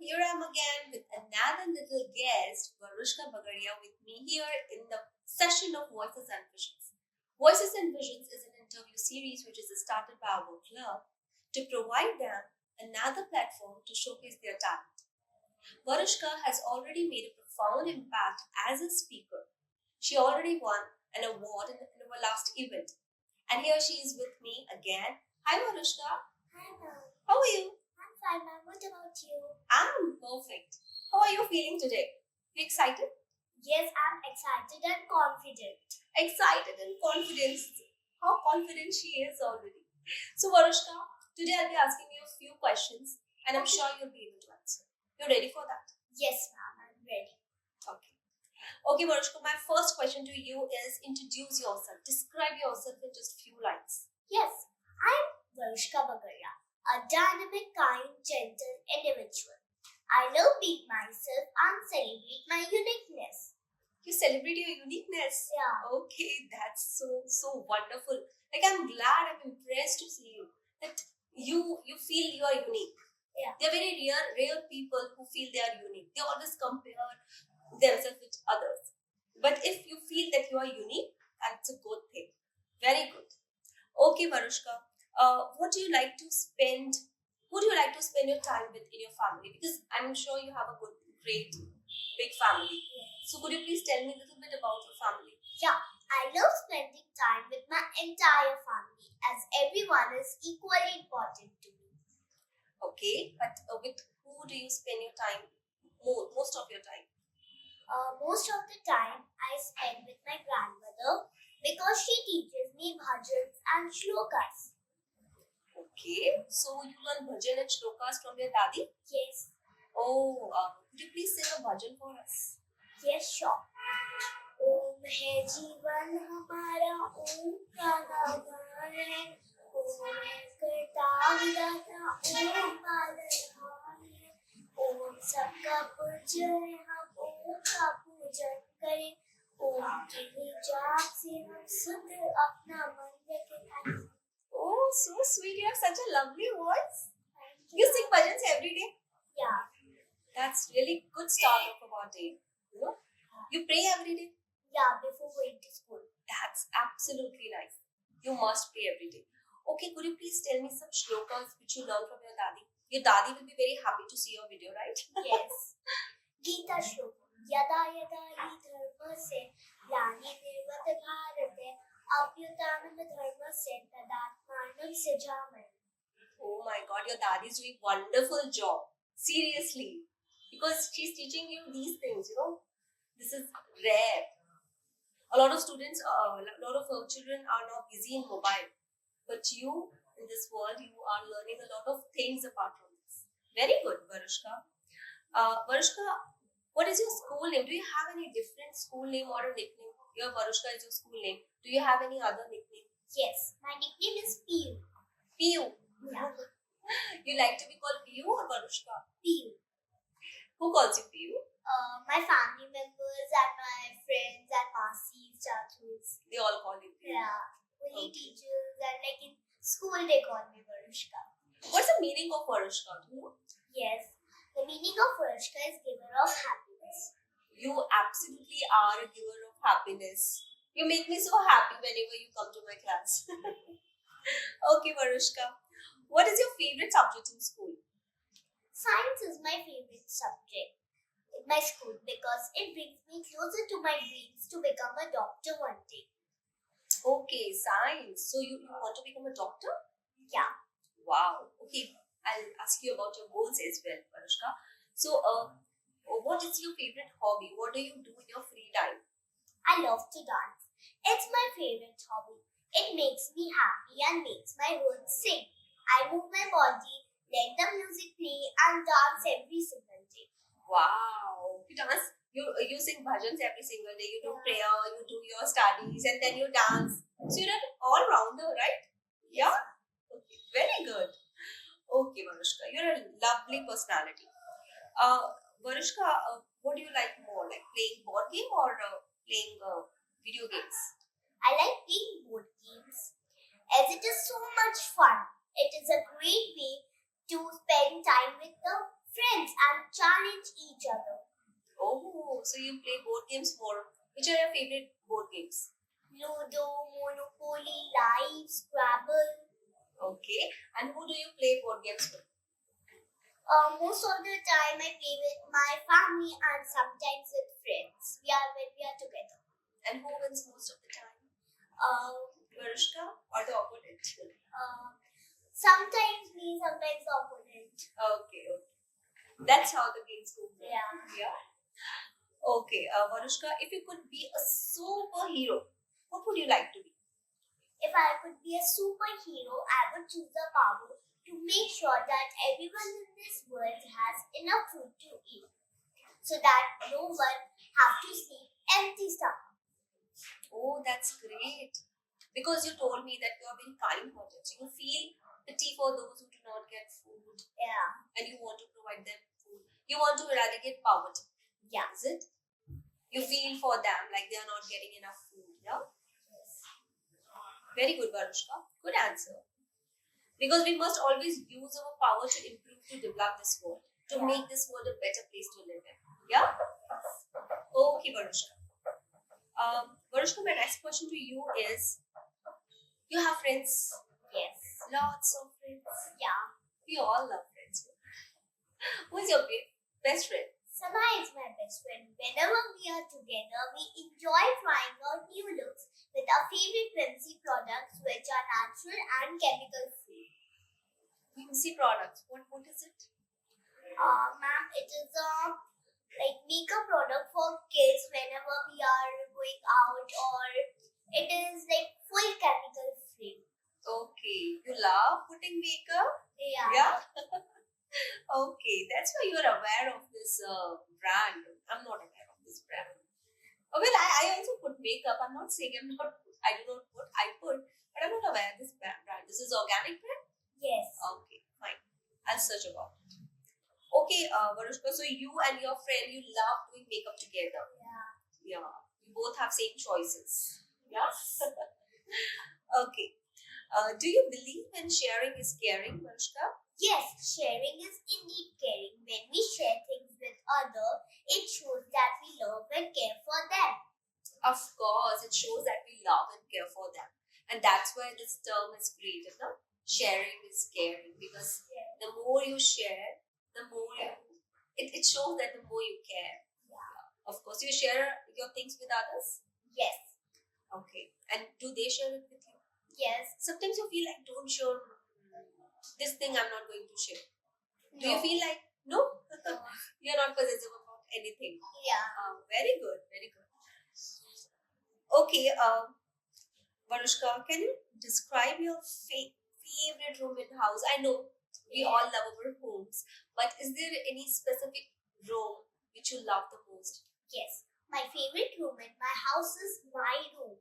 here I am again with another little guest, Varushka Bagaria, with me here in the session of Voices and Visions. Voices and Visions is an interview series which is started by our club to provide them another platform to showcase their talent. Varushka has already made a profound impact as a speaker. She already won an award in our last event. And here she is with me again. Hi, Varushka. Hi, ma'am. How are you? I'm fine, ma'am. What about you? I'm perfect. How are you feeling today? You excited? Yes, I'm excited and confident. Excited and confident. How confident she is already. So, Varushka, today I'll be asking you a few questions and I'm sure you'll be able to answer. You ready for that? Yes, ma'am. I'm ready. Okay. Okay, Varushka, my first question to you is introduce yourself. Describe yourself in just few lines. Yes, I'm Varushka Bagaria, a dynamic, kind, gentle individual. I love being myself and celebrate my uniqueness. You celebrate your uniqueness. Yeah. Okay, that's so wonderful. Like I'm glad, I'm impressed to see you. That you feel you are unique. Yeah. They're very rare people who feel they are unique. They always compare themselves with others. But if you feel that you are unique, that's a good thing. Very good. Okay, Varushka. What do you like to spend? Who do you like to spend your time with in your family? Because I'm sure you have a great, big family. So could you please tell me a little bit about your family? Yeah, I love spending time with my entire family as everyone is equally important to me. Okay, but with who do you spend your time most of your time? Most of the time I spend with my grandmother because she teaches me bhajans and shlokas. Okay, so you learn bhajan and shlokas from your dadi? Yes, Oh, could you please sing a bhajan for us? yes, sure. ओम है जीवन हमारा ओम का नाम है ओम है करता विधाता ओम पालनहार है ओम सबका पूज्य है हम ओम का पूजन करें ओम के ही जाप से हम शुद्ध अपना मन रखें. Oh, so sweet. You have such a lovely voice. Thank You sing bhajans every day? Yeah. That's really good start of our day. You know? You pray every day? Yeah, before going to school. That's absolutely nice. You must pray every day. Okay, could you please tell me some shlokas which you learned from your dadi? Your dadi will be very happy to see your video, right? Yes. Gita Shlok. Yada yada hi dharmasya ग्लानिर्भवति भारते अभ्युत्थानं धर्मस्य तदात्मानं सृजामि. Oh my god, your dadi is doing wonderful job. Seriously. Because she's teaching you these things, you know. This is rare. A lot of students, a lot of children are now busy in mobile. But you, in this world, you are learning a lot of things apart from this. Very good, Varushka. Varushka, what is your school name? Do you have any different school name or a nickname? Your Varushka is your school name. Do you have any other nickname? Yes, my nickname is Piyu. Piyu. Yeah. You like to be called Piyu or Varushka? Piyu. Who calls you Piyu? My family members and my friends and masis, chatus. They all call you Piyu. Yeah. Only Okay. teachers and like in school they call me Varushka. What's the meaning of Varushka? Do you know? Yes. The meaning of Varushka is giver of happiness. You absolutely are a giver of happiness. You make me so happy whenever you come to my class. Okay, Varushka. What is your favorite subject in school? Science is my favorite subject in my school because it brings me closer to my dreams to become a doctor one day. Okay, science. So you want to become a doctor? Yeah. Wow. Okay, I'll ask you about your goals as well, Varushka. So, what is your favorite hobby? What do you do in your free time? I love to dance. It's my favorite hobby. It makes me happy and makes my words sing. I move my body, let the music play, and dance every single day. Wow. You dance. You sing bhajans every single day. You do Yeah. prayer. You do your studies, and then you dance. So you're an all rounder, right? Yeah. Okay. Very good. Okay, Varushka. You're a lovely personality. Varushka, what do you like more? Like playing board game or playing video games? I like playing board games as it is so much fun. It is a great way to spend time with the friends and challenge each other. Oh, so you play board games more. Which are your favorite board games? Ludo, Monopoly, Live, Scrabble. Okay. And who do you play board games with? Most of the time I play with my family and sometimes with friends. When we are together. And who wins most of the time? Varushka or the opponent? Sometimes me, sometimes the opponent. Okay. That's how the games go. Yeah. Okay, Varushka, if you could be a superhero, what would you like to be? If I could be a superhero, I would choose the power to make sure that everyone in this world has enough food to eat, so that no one have to sleep empty stomach. Oh, that's great. Because you told me that you are very kind-hearted, so you feel pity for those who do not get food. Yeah. And you want to provide them food. You want to eradicate poverty. Yeah. Is it? You feel for them like they are not getting enough food. Yeah. Yes. Very good, Varushka. Good answer. Because we must always use our power to improve, to develop this world, to make this world a better place to live in. Yeah? Okay, Varushka. Varushka, my next question to you is, you have friends? Yes. Lots of friends? Yeah. We all love friends. Who is your best friend? Sana is my best friend. Whenever we are together, we enjoy trying out new looks with our favorite Whimsy products, which are natural and chemical free. Whimsy products. What is it? Ma'am, it is a makeup product for kids whenever we are going out, or it is full chemical free. Okay. You love putting makeup? Yeah. Okay, that's why you are aware of this brand. I'm not aware of this brand. Well, I also put makeup. I'm not saying I do not put. I put, but I'm not aware of this brand. This is organic brand? Yes. Okay, fine. I'll search about it. Okay, Varushka, so you and your friend, you love doing makeup together. Yeah. You both have same choices. Yeah? Okay. Do you believe in sharing is caring, Varushka? Yes, sharing is indeed caring. When we share things with others, it shows that we love and care for them. Of course, it shows that we love and care for them. And that's why this term is created, no? Sharing is caring. Because the more you share, the more it shows that the more you care. Yeah. Of course, you share your things with others? Yes. Okay. And do they share it with you? Yes. Sometimes you feel like, don't share this thing, I'm not going to share. No. Do you feel like, no? You're not possessive about anything. Yeah. Very good, very good. Okay, Varushka, can you describe your favorite room in the house? I know we all love our homes, but is there any specific room which you love the most? Yes. My favorite room in my house is my room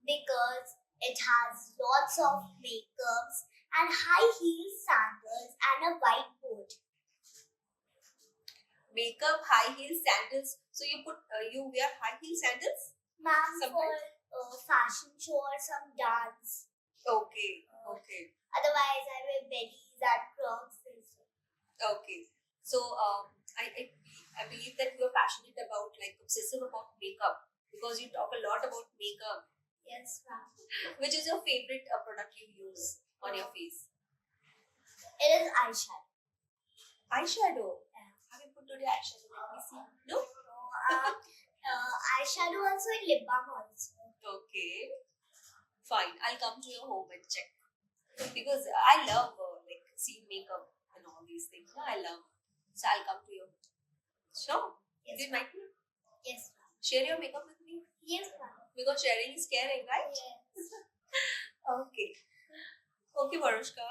because it has lots of makeups and high heel sandals and a whiteboard. Makeup, high heel sandals. So you wear high heel sandals? Ma'am, for fashion show or some dance. Okay. Otherwise, I wear bellies and Crocs. Okay. So I believe that you are passionate about, obsessive about makeup, because you talk a lot about makeup. Yes, ma'am. Which is your favorite product you use on your face? It is eyeshadow. Eyeshadow? Yeah. Have you put today eyeshadow? Let me see. No? Eyeshadow also and lip balm also. Okay. Fine. I'll come to your home and check. Because I love seeing makeup and all these things. No, I love. So I'll come to you. Sure. Yes, Do you like me? Yes, ma'am. Share your makeup with me? Yes, ma'am. Because sharing is caring, right? Yes. Okay. Okay, Varushka.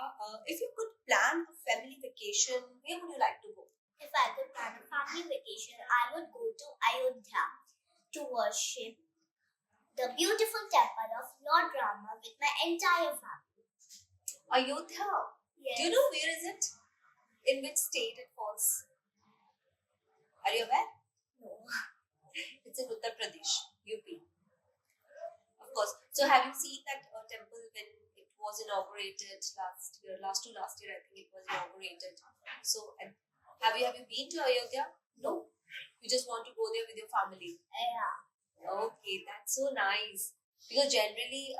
If you could plan a family vacation, where would you like to go? If I could plan a family vacation, I would go to Ayodhya to worship the beautiful temple of Lord Rama with my entire family. Ayodhya? Yes. Do you know where is it? In which state it falls? Are you aware? No. It's in Uttar Pradesh, UP. Of course. So have you seen that temple when it was inaugurated last year, I think it was inaugurated. So Have you been to Ayodhya? No. You just want to go there with your family. Yeah. Okay, that's so nice. Because generally,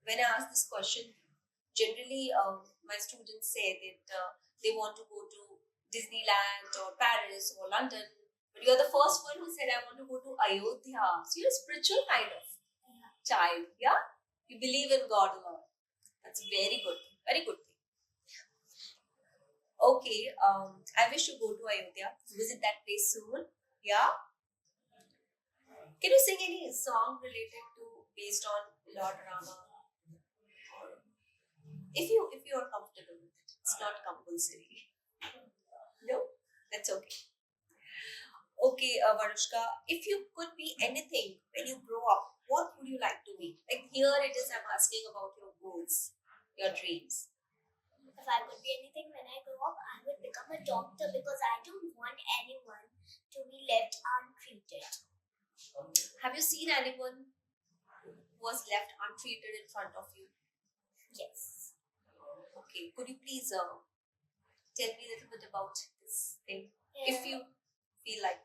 when I ask this question, generally my students say that they want to go to Disneyland or Paris or London. But you're the first one who said, I want to go to Ayodhya. So you're a spiritual kind of child, yeah? You believe in God a lot. That's very good. Very good thing. Okay, I wish to go to Ayodhya. Visit that place soon. Yeah? Can you sing any song related to based on Lord Rama? If you are comfortable with it, it's not compulsory. No, that's okay. Okay, Varushka, if you could be anything when you grow up, what would you like to be? Like here it is, I'm asking about your goals, your dreams. If I could be anything when I grow up, I would become a doctor because I don't want anyone to be left untreated. Have you seen anyone who was left untreated in front of you? Yes. Okay, could you please tell me a little bit about this thing, if you feel like?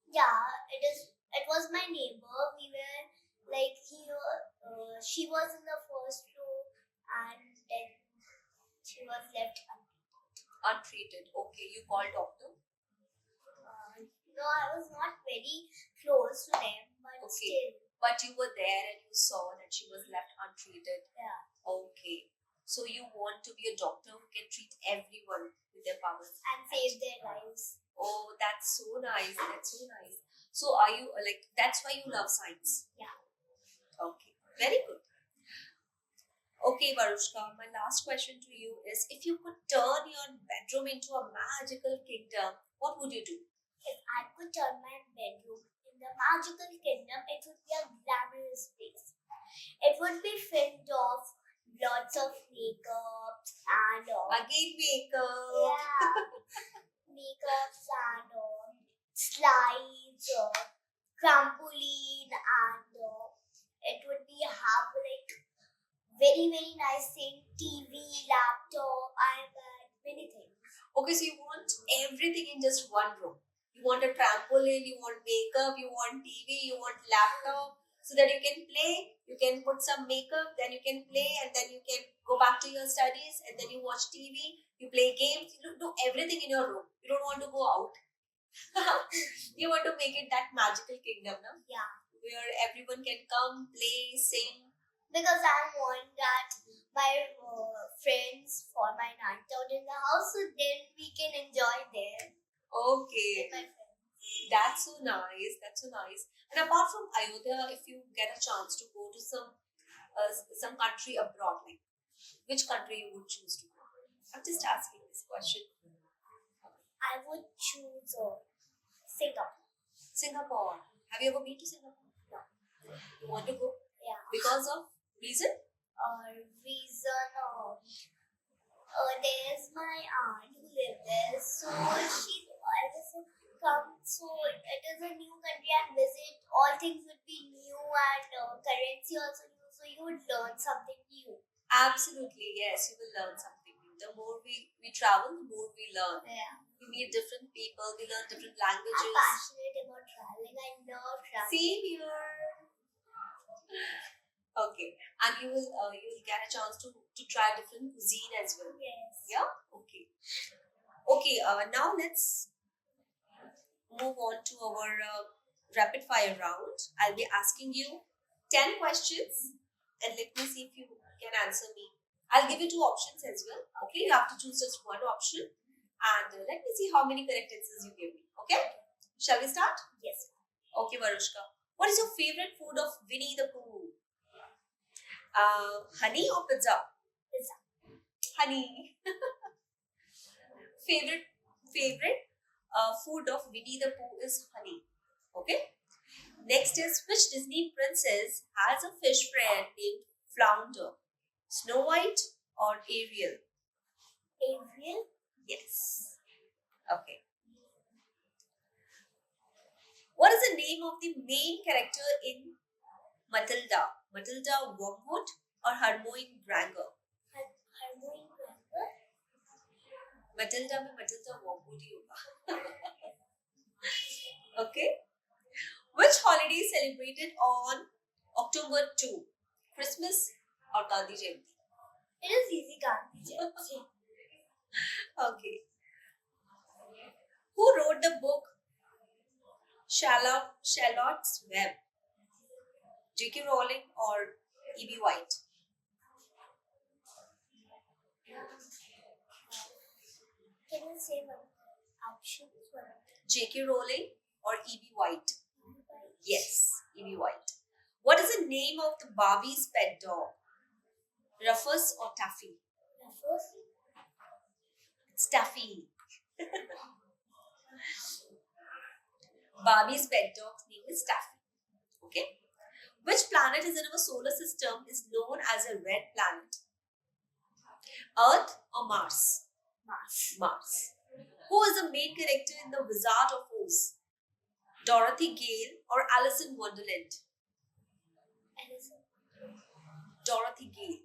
Yeah, it was my neighbor. We were like she was in the first row and then she was left Untreated. Okay, you called doctor. no, I was not very close to them, but Okay. still. But you were there and you saw that she was left untreated. Yeah. Okay. So you want to be a doctor who can treat everyone with their powers And save their lives. Oh, that's so nice. That's so nice. So are you like that's why you love science? Yeah. Okay. Very good. Okay, Varushka, my last question to you is if you could turn your bedroom into a magical kingdom, what would you do? If I could turn my bedroom in the magical kingdom, it would be a glamorous place. It would be filled of lots of makeup and Again, makeup. yeah, makeups and slides, trampoline, and it would be have like very nice thing, TV, laptop, iPad, many things. Okay, so you want everything in just one room. You want a trampoline, you want makeup, you want TV, you want laptop, so that you can play, you can put some makeup, then you can play, and then you can go back to your studies, and then you watch TV, you play games, you do everything in your room. You don't want to go out. You want to make it that magical kingdom, no? Yeah. Where everyone can come, play, sing. Because I want that my friends for my night out in the house, so then we can enjoy there Okay. with my friends. That's so nice. That's so nice. And apart from Ayodhya, if you get a chance to go to some country abroad, like which country you would choose to go? I'm just asking this question. I would choose Singapore. Singapore. Have you ever been to Singapore? No. You want to go Yeah. because of reason? Reason there's my aunt who lives there, so she always come. So it is a new country and visit. All things would be new and currency also new. So you would learn something new. Absolutely, yes. You will learn something new. The more we travel, the more we learn. Yeah. We meet different people. We learn different I'm languages. passionate about traveling. I love traveling. Same here. Okay, and you will get a chance to try different cuisine as well. Yes. Yeah. Okay. Okay. Now let's move on to our rapid fire round. I'll be asking you 10 questions, and let me see if you can answer me. I'll give you 2 options as well. Okay, you have to choose just one option, and let me see how many correct answers you give me. Okay. Shall we start? Yes. Okay, Varushka. What is your favorite food of Winnie the Pooh? Honey or pizza? Pizza. Honey. favorite food of Winnie the Pooh is honey. Okay. Next is which Disney princess has a fish friend named Flounder? Snow White or Ariel? Ariel. Yes. Okay. What is the name of the main character in Matilda? Matilda Wormwood or Hermione Granger? Hermione Granger. Matilda में Matilda Warwood ही होगा. Okay. Which holiday is celebrated on October 2? Christmas or Gandhi Jayanti? It is easy, Gandhi Jayanti. Okay. Who wrote the book Charlotte's Web? J.K. Rowling or E.B. White? Can you say one option? J.K. Rowling or E.B. White? Yes, E.B. White. What is the name of the Barbie's pet dog? Ruffus or Taffy? Ruffus. It's Taffy. Barbie's pet dog's name is Taffy. Okay. Which planet is in our solar system is known as a red planet? Earth or Mars? Mars. Who is the main character in The Wizard of Oz? Dorothy Gale or Alice in Wonderland? Dorothy Gale.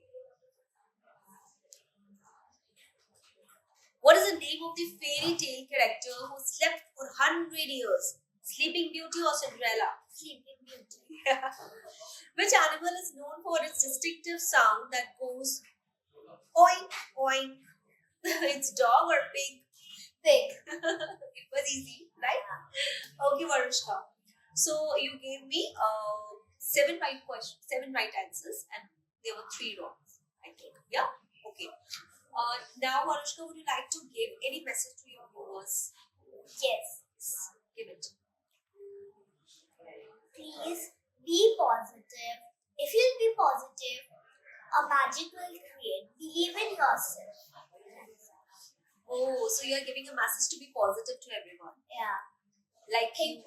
What is the name of the fairy tale character who slept for 100 years? Sleeping Beauty or Cinderella? Sleeping Beauty. Which animal is known for its distinctive sound that goes oink oink? It's dog or pig? Pig. It was easy, right? Okay, Varushka. So you gave me 7 right questions, 7 right answers, and there were 3 wrong. I think. Yeah. Okay. Now, Varushka, would you like to give any message to your viewers? Yes. Give it. Please be positive. If you'll be positive, a magic will create. Believe in yourself. Oh, so you are giving a message to be positive to everyone. Yeah. Like you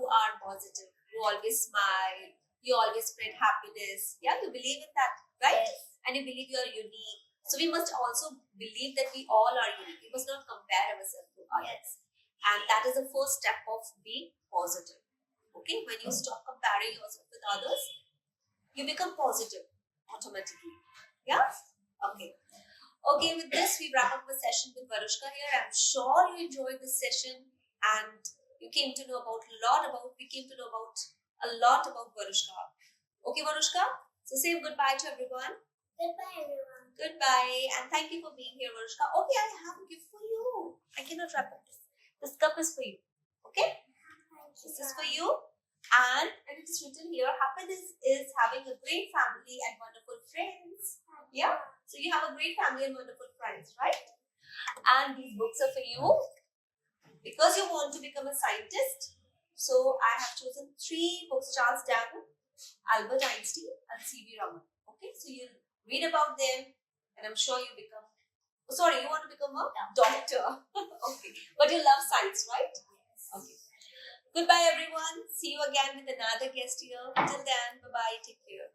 are positive. You always smile. You always spread happiness. Yeah, you believe in that, right? Yes. And you believe you are unique. So we must also believe that we all are unique. We must not compare ourselves to others. And that is the first step of being positive. Okay, when you stop comparing yourself with others, you become positive automatically. Yeah? Okay. Okay, with this, we wrap up the session with Varushka here. I'm sure you enjoyed this session and you came to know about we came to know about a lot about Varushka. Okay, Varushka? So say goodbye to everyone. Goodbye, everyone. Goodbye, and thank you for being here, Varushka. Okay, I have a gift for you. I cannot wrap up this. This cup is for you. Okay? This is for you. And it is written here, happiness is having a great family and wonderful friends. Yeah? So you have a great family and wonderful friends, right? And these books are for you because you want to become a scientist. So I have chosen 3 books: Charles Darwin, Albert Einstein, and C.V. Raman. Okay, so you'll read about them, and I'm sure you become. Oh, sorry, you want to become a doctor. Okay, but you love science, right? Okay. Goodbye, everyone. See you again with another guest here. Till then, bye bye. Take care.